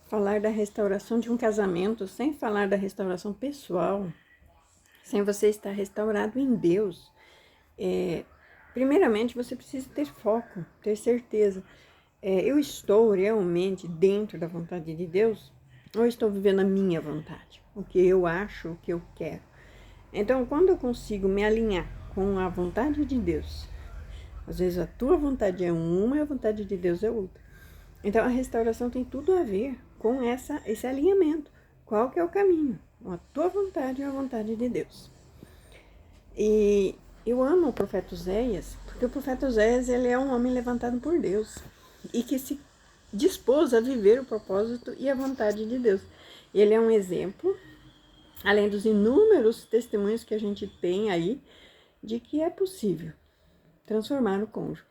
falar da restauração de um casamento sem falar da restauração pessoal, sem você estar restaurado em Deus. Primeiramente, você precisa ter foco, ter certeza. Eu estou realmente dentro da vontade de Deus ou estou vivendo a minha vontade? O que eu acho, o que eu quero. Então, quando eu consigo me alinhar com a vontade de Deus, às vezes a tua vontade é uma e a vontade de Deus é outra. Então, a restauração tem tudo a ver com esse alinhamento. Qual que é o caminho? A tua vontade ou a vontade de Deus. E eu amo o profeta Oséias, porque o profeta Oséias ele é um homem levantado por Deus e que se dispôs a viver o propósito e a vontade de Deus. Ele é um exemplo, além dos inúmeros testemunhos que a gente tem aí, de que é possível transformar o cônjuge.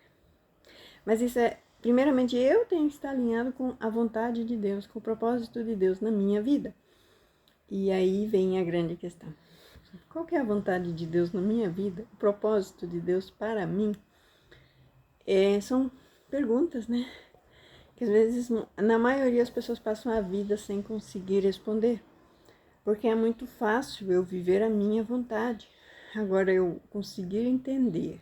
Mas isso primeiramente, eu tenho que estar alinhado com a vontade de Deus, com o propósito de Deus na minha vida. E aí vem a grande questão. Qual que é a vontade de Deus na minha vida? O propósito de Deus para mim? São perguntas, né? Que às vezes, na maioria, as pessoas passam a vida sem conseguir responder. Porque é muito fácil eu viver a minha vontade. Agora, eu conseguir entender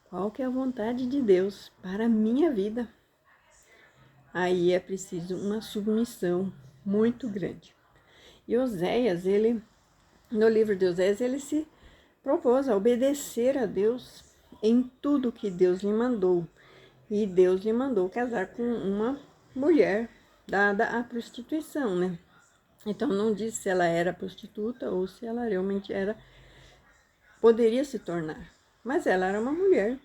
qual que é a vontade de Deus para a minha vida, aí é preciso uma submissão muito grande. E Oséias, no livro de Oséias, ele se propôs a obedecer a Deus em tudo que Deus lhe mandou. E Deus lhe mandou casar com uma mulher dada à prostituição, né? Então não disse se ela era prostituta ou se ela realmente poderia se tornar. Mas ela era uma mulher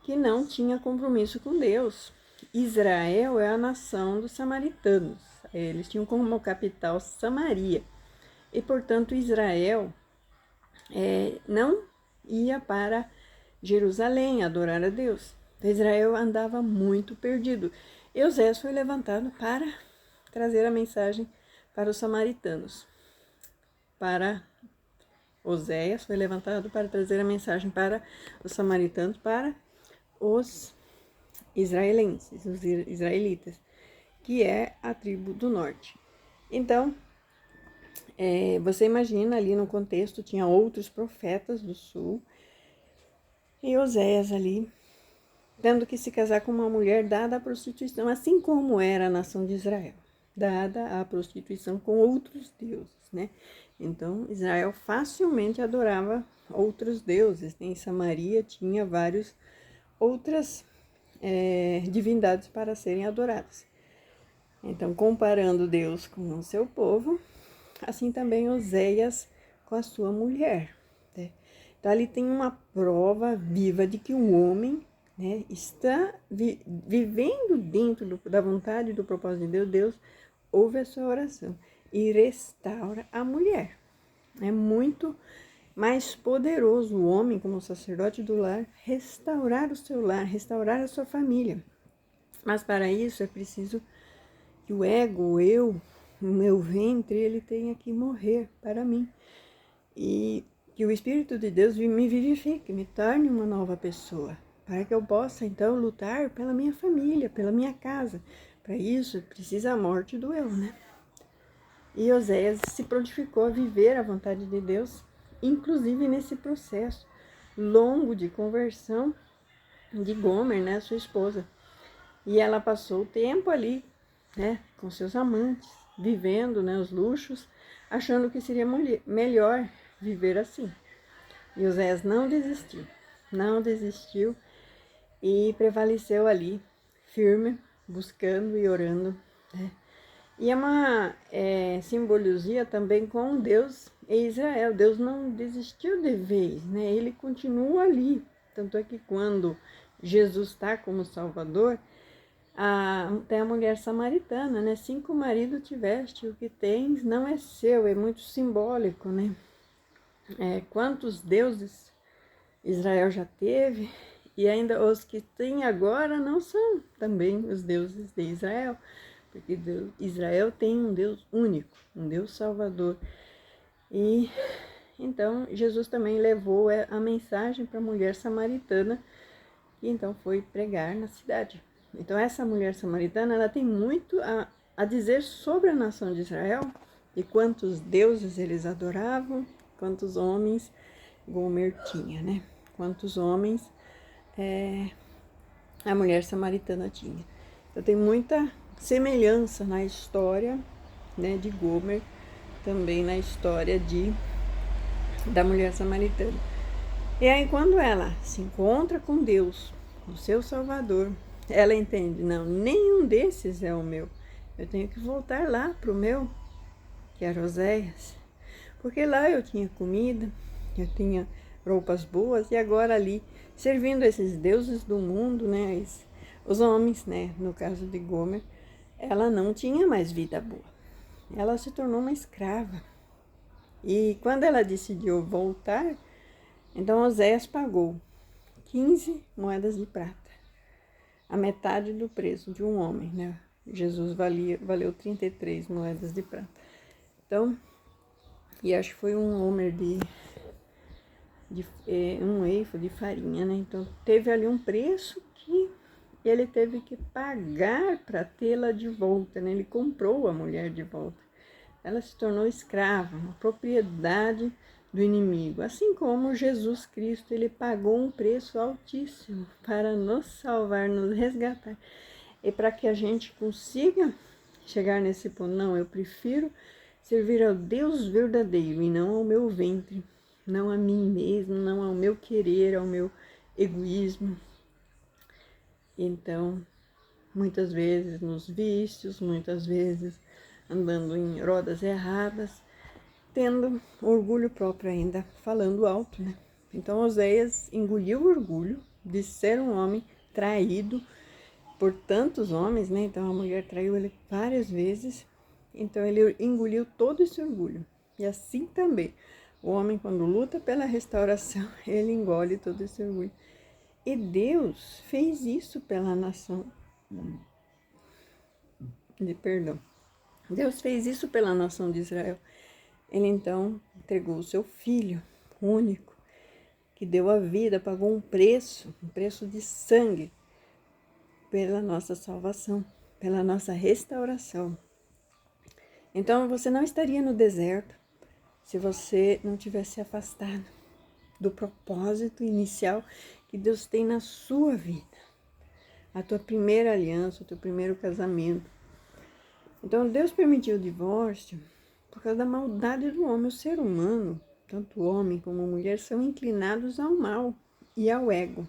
que não tinha compromisso com Deus. Israel é a nação dos samaritanos. Eles tinham como capital Samaria. E, portanto, Israel não ia para Jerusalém adorar a Deus. Israel andava muito perdido. E Osés foi levantado para trazer a mensagem para os samaritanos. Oséias foi levantado para trazer a mensagem para os samaritanos, para os israelenses, os israelitas, que é a tribo do norte. Então, você imagina ali no contexto, tinha outros profetas do sul, e Oséias ali, tendo que se casar com uma mulher dada à prostituição, assim como era a nação de Israel, dada à prostituição com outros deuses, né? Então, Israel facilmente adorava outros deuses. Em Samaria tinha várias outras divindades para serem adoradas. Então, comparando Deus com o seu povo, assim também Oséias com a sua mulher. Né? Então, ali tem uma prova viva de que o homem, né, está vivendo dentro da vontade e do propósito de Deus. Deus ouve a sua oração e restaura a mulher. É muito mais poderoso o homem, como sacerdote do lar, restaurar o seu lar, restaurar a sua família. Mas para isso é preciso que o ego, o meu ventre, ele tenha que morrer para mim. E que o Espírito de Deus me vivifique, me torne uma nova pessoa, para que eu possa então lutar pela minha família, pela minha casa. Para isso precisa a morte do eu, né? E Oséias se prontificou a viver a vontade de Deus, inclusive nesse processo longo de conversão de Gomer, né, sua esposa. E ela passou o tempo ali, né, com seus amantes, vivendo, né, os luxos, achando que seria melhor viver assim. E Oséias não desistiu e prevaleceu ali, firme, buscando e orando, né? E é uma simbologia também com Deus e Israel. Deus não desistiu de vez, né? Ele continua ali. Tanto é que quando Jesus está como Salvador, tem a mulher samaritana, né? 5 maridos tiveste, o que tens não é seu, é muito simbólico, né? Quantos deuses Israel já teve, e ainda os que tem agora não são também os deuses de Israel. Porque Israel tem um Deus único, um Deus salvador. E então Jesus também levou a mensagem para a mulher samaritana, que então foi pregar na cidade. Então essa mulher samaritana, ela tem muito a dizer sobre a nação de Israel e quantos deuses eles adoravam, quantos homens Gomer tinha, né? Quantos homens a mulher samaritana tinha. Então tem muita semelhança na história, né, de Gomer, também na história da mulher samaritana. E aí quando ela se encontra com Deus, o seu Salvador, ela entende, não, nenhum desses é o meu. Eu tenho que voltar lá para o meu, que era Oséias, porque lá eu tinha comida, eu tinha roupas boas, e agora ali, servindo esses deuses do mundo, né, os homens, né, no caso de Gomer, ela não tinha mais vida boa. Ela se tornou uma escrava. E quando ela decidiu voltar, então Oséias pagou 15 moedas de prata, a metade do preço de um homem, né? Jesus valeu 33 moedas de prata. Então, e acho que foi um homer um eifo de farinha, né? Então, teve ali um preço que ele teve que pagar para tê-la de volta, né? Ele comprou a mulher de volta. Ela se tornou escrava, uma propriedade do inimigo. Assim como Jesus Cristo, ele pagou um preço altíssimo para nos salvar, nos resgatar. E para que a gente consiga chegar nesse ponto, não, eu prefiro servir ao Deus verdadeiro e não ao meu ventre, não a mim mesmo, não ao meu querer, ao meu egoísmo. Então, muitas vezes nos vícios, muitas vezes andando em rodas erradas, tendo orgulho próprio ainda, falando alto, né? Então Oséias engoliu o orgulho de ser um homem traído por tantos homens, né? Então a mulher traiu ele várias vezes, então ele engoliu todo esse orgulho. E assim também, o homem quando luta pela restauração, ele engole todo esse orgulho. E Deus fez isso pela nação Deus fez isso pela nação de Israel. Ele então entregou o seu filho único, que deu a vida, pagou um preço de sangue, pela nossa salvação, pela nossa restauração. Então você não estaria no deserto se você não tivesse afastado do propósito inicial que Deus tem na sua vida. A tua primeira aliança, o teu primeiro casamento. Então Deus permitiu o divórcio por causa da maldade do homem. O ser humano, tanto homem como mulher, são inclinados ao mal e ao ego.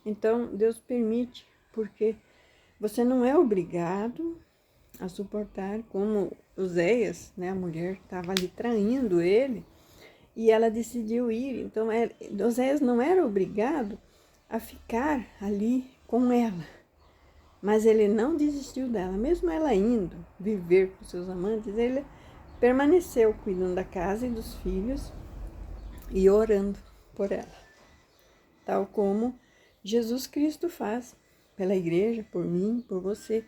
Então Deus permite, porque você não é obrigado a suportar, como Oséias, né, a mulher estava ali traindo ele, e ela decidiu ir. Então Oséias não era obrigado a ficar ali com ela, mas ele não desistiu dela. Mesmo ela indo viver com seus amantes, ele permaneceu cuidando da casa e dos filhos e orando por ela, tal como Jesus Cristo faz pela igreja, por mim, por você.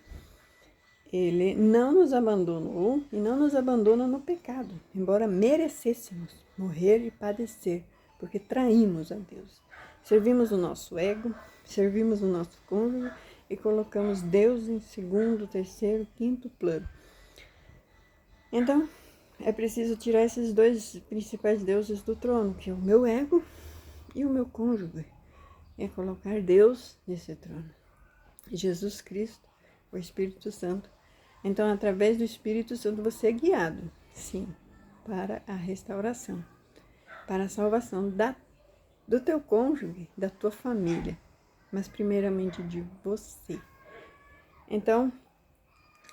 Ele não nos abandonou e não nos abandona no pecado, embora merecêssemos morrer e padecer, porque traímos a Deus. Servimos o nosso ego, servimos o nosso cônjuge e colocamos Deus em segundo, terceiro, quinto plano. Então, é preciso tirar esses dois principais deuses do trono, que é o meu ego e o meu cônjuge. É colocar Deus nesse trono. Jesus Cristo, o Espírito Santo. Então, através do Espírito Santo, você é guiado, sim, para a restauração, para a salvação do teu cônjuge, da tua família, mas primeiramente de você. Então,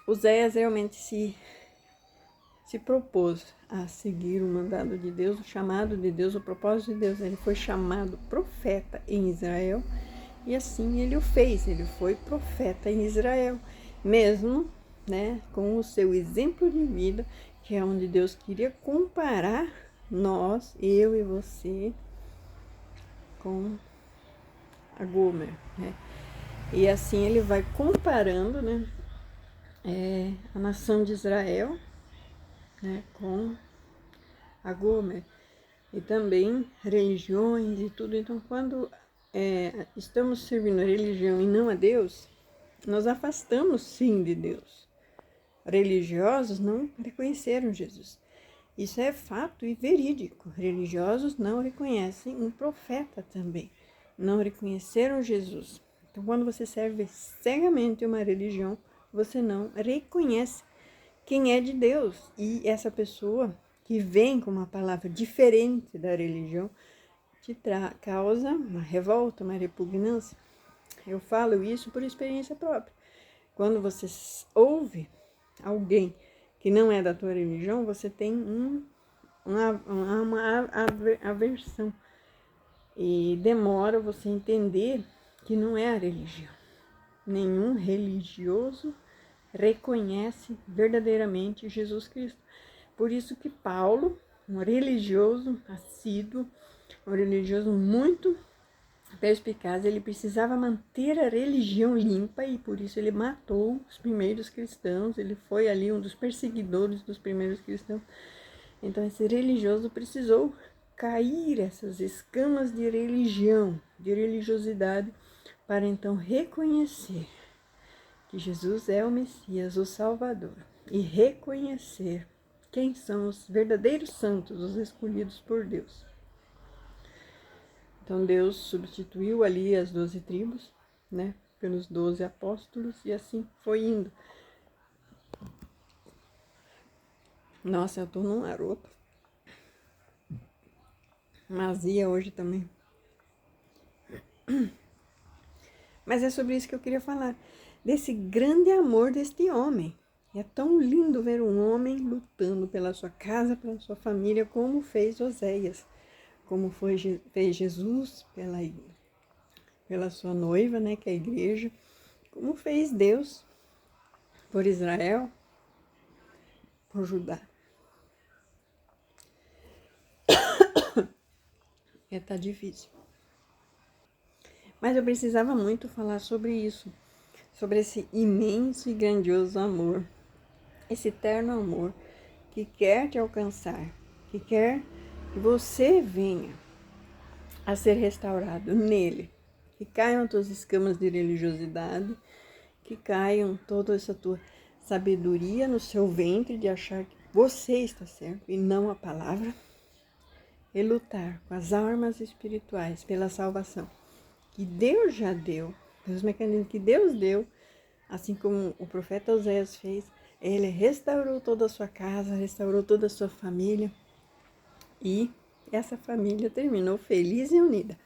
Oséias realmente se propôs a seguir o mandado de Deus, o chamado de Deus, o propósito de Deus. Ele foi chamado profeta em Israel e assim ele o fez. Ele foi profeta em Israel, mesmo, né, com o seu exemplo de vida, que é onde Deus queria comparar nós, eu e você, com a Gomer, né? E assim ele vai comparando, né, a nação de Israel, né, com a Gomer, e também religiões e tudo. Então, quando estamos servindo a religião e não a Deus, nós afastamos sim de Deus. religiosos não reconheceram Jesus. Isso é fato e verídico. Religiosos não reconhecem um profeta também. Não reconheceram Jesus. Então, quando você serve cegamente uma religião, você não reconhece quem é de Deus. E essa pessoa que vem com uma palavra diferente da religião te causa uma revolta, uma repugnância. Eu falo isso por experiência própria. Quando você ouve alguém que não é da tua religião, você tem uma aversão. E demora você entender que não é a religião. Nenhum religioso reconhece verdadeiramente Jesus Cristo. Por isso que Paulo, um religioso assíduo, um religioso muito perspicaz, ele precisava manter a religião limpa e por isso ele matou os primeiros cristãos, ele foi ali um dos perseguidores dos primeiros cristãos. Então esse religioso precisou cair essas escamas de religião, de religiosidade, para então reconhecer que Jesus é o Messias, o Salvador, e reconhecer quem são os verdadeiros santos, os escolhidos por Deus. Então Deus substituiu ali as 12 tribos, né, pelos 12 apóstolos, e assim foi indo. Nossa, eu tô num aroto. Mazia hoje também. Mas é sobre isso que eu queria falar. Desse grande amor deste homem. É tão lindo ver um homem lutando pela sua casa, pela sua família, como fez Oséias. Como fez Jesus pela sua noiva, né, que é a igreja. Como fez Deus por Israel, por Judá. Tá difícil. Mas eu precisava muito falar sobre isso. Sobre esse imenso e grandioso amor. Esse eterno amor que quer te alcançar. Que quer que você venha a ser restaurado nele. Que caiam tuas escamas de religiosidade. Que caiam toda essa tua sabedoria no seu ventre de achar que você está certo e não a palavra. E lutar com as armas espirituais pela salvação que Deus já deu, pelos mecanismos que Deus deu, assim como o profeta Oséias fez. Ele restaurou toda a sua casa, restaurou toda a sua família e essa família terminou feliz e unida,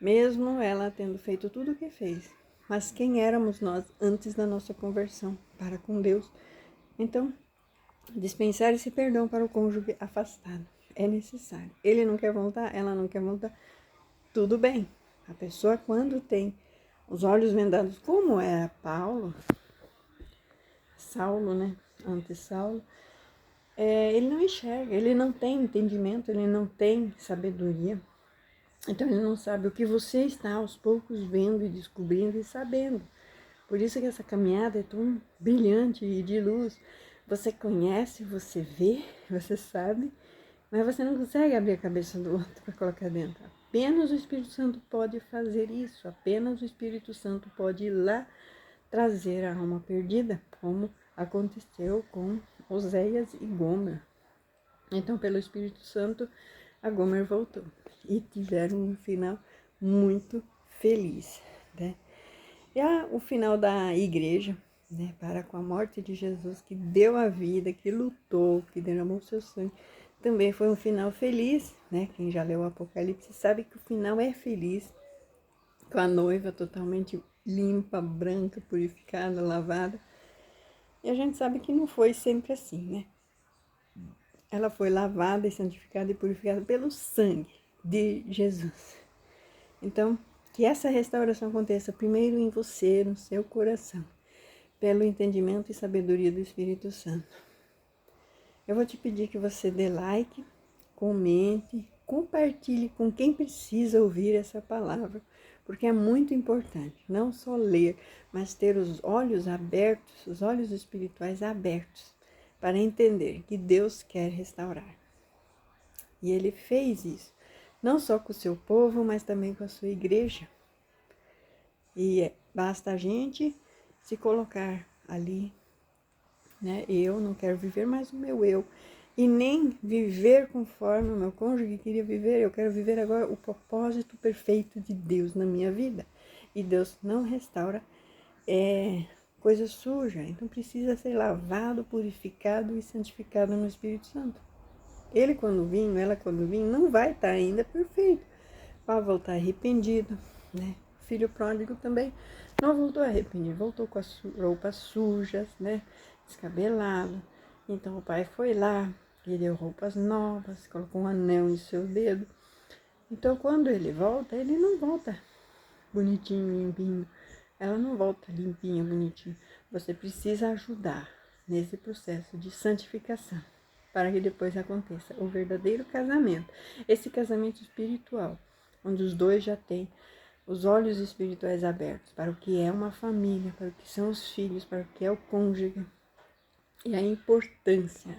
mesmo ela tendo feito tudo o que fez. Mas quem éramos nós antes da nossa conversão para com Deus? Então, dispensar esse perdão para o cônjuge afastado é necessário. Ele não quer voltar, ela não quer voltar, tudo bem. A pessoa, quando tem os olhos vendados, como era Saulo, né? Antes Saulo, ele não enxerga, ele não tem entendimento, ele não tem sabedoria. Então ele não sabe o que você está aos poucos vendo e descobrindo e sabendo. Por isso que essa caminhada é tão brilhante e de luz. Você conhece, você vê, você sabe, mas você não consegue abrir a cabeça do outro para colocar dentro. Apenas o Espírito Santo pode fazer isso. Apenas o Espírito Santo pode ir lá trazer a alma perdida, como aconteceu com Oséias e Gomer. Então, pelo Espírito Santo, a Gomer voltou e tiveram um final muito feliz, né? E o final da igreja, né, para com a morte de Jesus, que deu a vida, que lutou, que derramou seu sangue, também foi um final feliz, né? Quem já leu o Apocalipse sabe que o final é feliz, com a noiva totalmente limpa, branca, purificada, lavada. E a gente sabe que não foi sempre assim, né? Ela foi lavada e santificada e purificada pelo sangue de Jesus. Então, que essa restauração aconteça primeiro em você, no seu coração, pelo entendimento e sabedoria do Espírito Santo. Eu vou te pedir que você dê like, comente, compartilhe com quem precisa ouvir essa palavra, porque é muito importante, não só ler, mas ter os olhos abertos, os olhos espirituais abertos, para entender que Deus quer restaurar. E Ele fez isso, não só com o seu povo, mas também com a sua igreja. E basta a gente se colocar ali né? Eu não quero viver mais o meu eu e nem viver conforme o meu cônjuge queria viver. Eu quero viver agora o propósito perfeito de Deus na minha vida. E Deus não restaura coisa suja, então precisa ser lavado, purificado e santificado no Espírito Santo. Ele quando vir, ela quando vir, não vai estar ainda perfeito, vai voltar arrependido, né? O filho pródigo também não voltou arrependido, voltou com as roupas sujas, né? Descabelado. Então o pai foi lá, lhe deu roupas novas, colocou um anel no seu dedo. Então quando ele volta, ele não volta bonitinho, limpinho. Ela não volta limpinha, bonitinha. Você precisa ajudar nesse processo de santificação para que depois aconteça o verdadeiro casamento. Esse casamento espiritual, onde os dois já têm os olhos espirituais abertos para o que é uma família, para o que são os filhos, para o que é o cônjuge. E a importância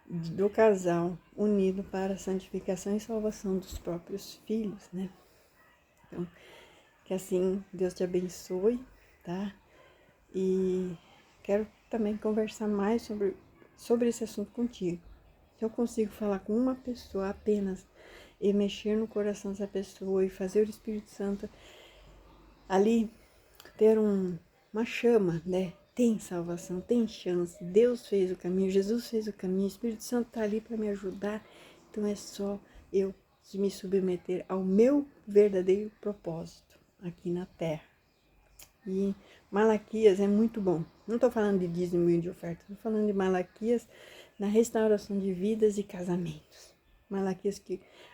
do casal unido para a santificação e salvação dos próprios filhos, né? Então, que assim Deus te abençoe, tá? E quero também conversar mais sobre esse assunto contigo. Se eu consigo falar com uma pessoa apenas e mexer no coração dessa pessoa e fazer o Espírito Santo ali ter uma chama, né? Tem salvação, tem chance. Deus fez o caminho, Jesus fez o caminho, o Espírito Santo está ali para me ajudar. Então é só eu me submeter ao meu verdadeiro propósito aqui na terra. E Malaquias é muito bom. Não estou falando de dízimo e de oferta, estou falando de Malaquias na restauração de vidas e casamentos. Malaquias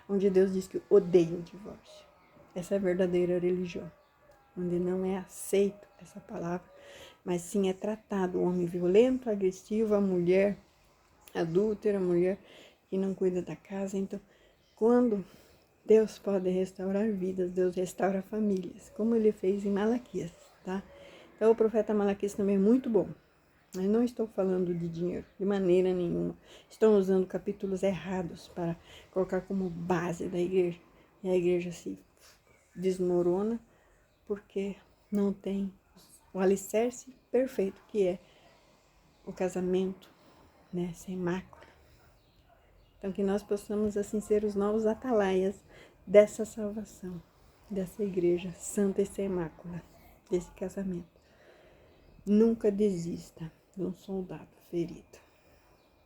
onde Deus diz que odeia o divórcio. Essa é a verdadeira religião, onde não é aceito essa palavra, mas sim é tratado o homem violento, agressivo, a mulher adúltera, a mulher que não cuida da casa. Então, quando Deus pode restaurar vidas, Deus restaura famílias, como ele fez em Malaquias, tá? Então, o profeta Malaquias também é muito bom. Mas não estou falando de dinheiro, de maneira nenhuma. Estão usando capítulos errados para colocar como base da igreja. E a igreja se desmorona porque não tem o alicerce perfeito, que é o casamento, né, sem mácula. Então, que nós possamos, assim, ser os novos atalaias dessa salvação, dessa igreja santa e sem mácula, desse casamento. Nunca desista de um soldado ferido.